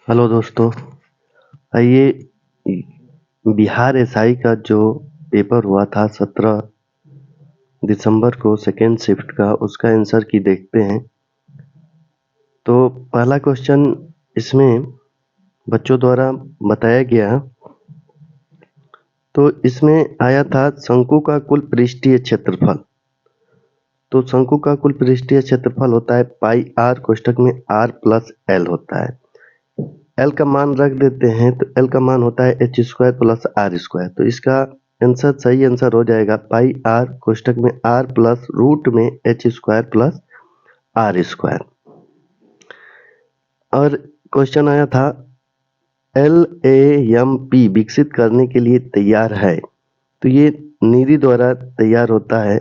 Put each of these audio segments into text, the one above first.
Hello दोस्तों, आइए Bihar SI का जो पेपर हुआ था 17 दिसंबर को सेकेंड शिफ्ट का, उसका आंसर की देखते हैं। तो पहला क्वेश्चन इसमें बच्चों द्वारा बताया गया। तो इसमें आया था शंकु का कुल पृष्ठीय क्षेत्रफल। तो शंकु का कुल पृष्ठीय क्षेत्रफल होता है पाई आर, कोष्ठक में आर प्लस एल होता है। एल का मान रख देते हैं, तो एल का मान होता है h square plus r square. तो इसका आंसर सही आंसर हो जाएगा पाई आर कोष्ठक में आर प्लस रूट में h square plus r square. और क्वेश्चन आया था LAMP विकसित करने के लिए तैयार है। तो ये नीरी द्वारा तैयार होता है।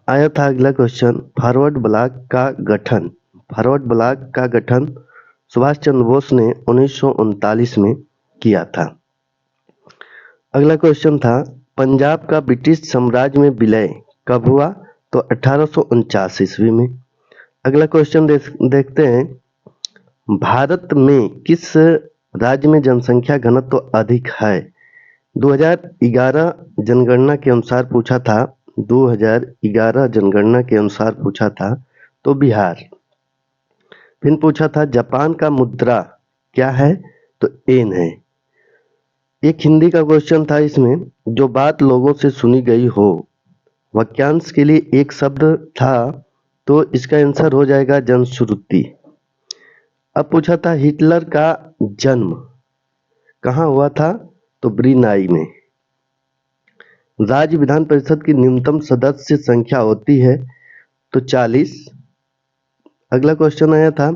आया था अगला क्वेश्चन, फॉरवर्ड ब्लॉक का गठन। फॉरवर्ड ब्लॉक का गठन सुभाष चंद्र बोस ने 1939 में किया था। अगला क्वेश्चन था पंजाब का ब्रिटिश साम्राज्य में विलय कब हुआ? तो 1849 ईस्वी में। अगला क्वेश्चन देखते हैं, भारत में किस राज्य में जनसंख्या घनत्व अधिक है? 2011 जनगणना के अनुसार पूछा था। 2011 जनगणना के अनुसार पूछा था तो बिहार। फिर पूछा था जापान का मुद्रा क्या है? तो एन है। एक हिंदी का क्वेश्चन था इसमें, जो बात लोगों से सुनी गई हो। वाक्यांश के लिए एक शब्द था, तो इसका आंसर हो जाएगा जनश्रुति। अब पूछा था हिटलर का जन्म कहाँ हुआ था? तो ब्रुनेई में। राज्य विधान परिषद की न्यूनतम सदस्य संख्या होती है तो 40। अगला क्वेश्चन आया था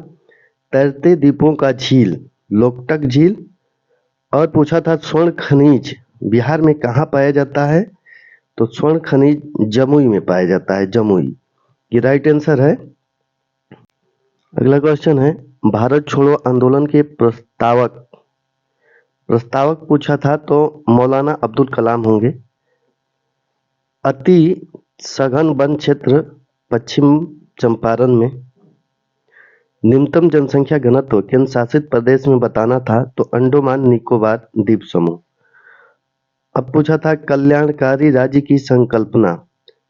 तैरते द्वीपों का झील लोकटक झील। और पूछा था स्वर्ण खनिज बिहार में कहाँ पाया जाता है? तो स्वर्ण खनिज जमुई में पाया जाता है, जमुई। ये राइट आंसर है। अगला क्वेश्चन है भारत छोड़ो आंदोलन के प्रस्तावक पूछा था तो मौलाना अब्दुल कलाम होंगे। अति सघन वन क्षेत्र पश्चिम चंपारण में। न्यूनतम जनसंख्या घनत्व केंद्र शासित प्रदेश में बताना था तो अंडमान निकोबार द्वीप समूह। अब पूछा था कल्याणकारी राज्य की संकल्पना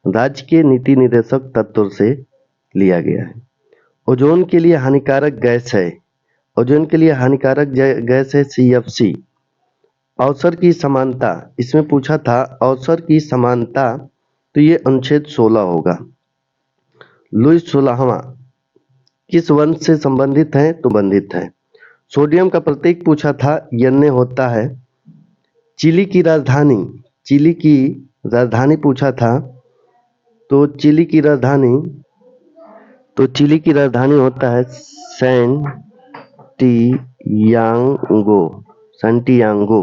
राज्य के नीति निर्देशक तत्व से लिया गया है। ओजोन के लिए हानिकारक गैस है। ओजोन के लिए हानिकारक गैस है CFC। अवसर की समानता इसमें पूछा था, अवसर की समानता तो ये अनुच्छेद 16 होगा। लुईस 16वां किस वंश से संबंधित है? तो बंधित है। सोडियम का प्रतीक पूछा था, यन्ने होता है। चिली की राजधानी पूछा था तो चिली की राजधानी होता है सैंटियागो।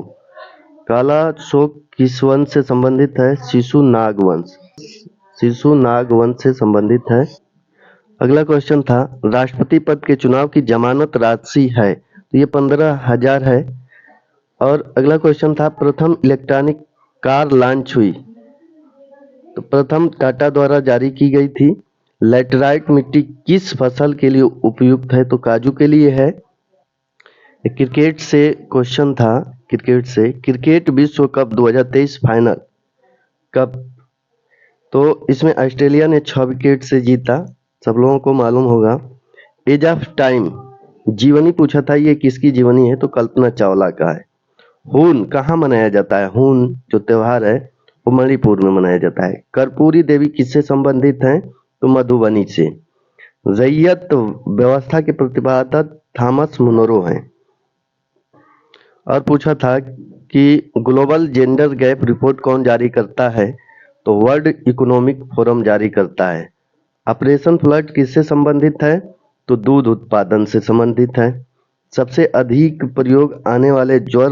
काला अशोक किस वंश से संबंधित है? शिशुनाग वंश से संबंधित है। अगला क्वेश्चन था राष्ट्रपति पद के चुनाव की जमानत राशि है तो ये 15,000 है। और अगला क्वेश्चन था प्रथम इलेक्ट्रॉनिक कार लॉन्च हुई तो प्रथम टाटा द्वारा जारी की गई थी। लैटेराइट मिट्टी किस फसल के लिए उपयुक्त है? तो काजू के लिए है। क्रिकेट से क्वेश्चन था, क्रिकेट विश्व कप 2023 फाइनल कब? तो इसमें ऑस्ट्रेलिया ने 6 विकेट से जीता, सब लोगों को मालूम होगा। एज ऑफ टाइम जीवनी पूछा था, ये किसकी जीवनी है? तो कल्पना चावला का है। हून कहाँ मनाया जाता है? हून जो त्योहार है वो मणिपुर में मनाया जाता है। कर्पूरी देवी किससे संबंधित है? तो मधुबनी से। रैयत व्यवस्था के प्रतिपादक थॉमस मुनरो हैं। और पूछा था कि ग्लोबल जेंडर गैप रिपोर्ट कौन जारी करता है? तो वर्ल्ड इकोनॉमिक फोरम जारी करता है। ऑपरेशन फ्लड किससे संबंधित है? तो दूध उत्पादन से संबंधित है। सबसे अधिक प्रयोग आने वाले ज्वर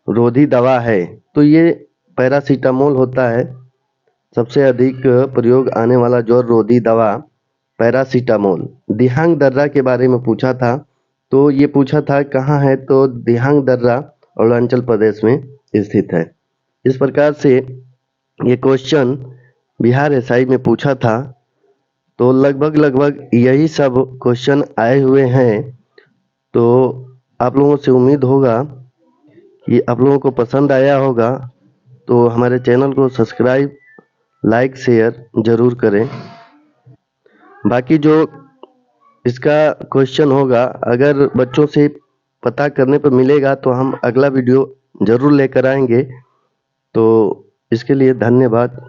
रोधी दवा है तो ये पैरासीटामोल होता है। सबसे अधिक प्रयोग आने वाला ज्वर रोधी दवा पैरासीटामोल। दिहांग दर्रा के बारे में पूछा था तो ये पूछा था कहाँ है? तो दिहांग दर्रा अरुणाचल प्रदेश में स्थित है। इस प्रकार से ये क्वेश्चन बिहार एसआई में पूछा था। तो लगभग यही सब क्वेश्चन आए हुए हैं। तो आप लोगों से उम्मीद होगा कि आप लोगों को पसंद आया होगा, तो हमारे चैनल को सब्सक्राइब, लाइक, शेयर ज़रूर करें। बाकी जो इसका क्वेश्चन होगा, अगर बच्चों से पता करने पर मिलेगा तो हम अगला वीडियो ज़रूर लेकर आएंगे। तो इसके लिए धन्यवाद।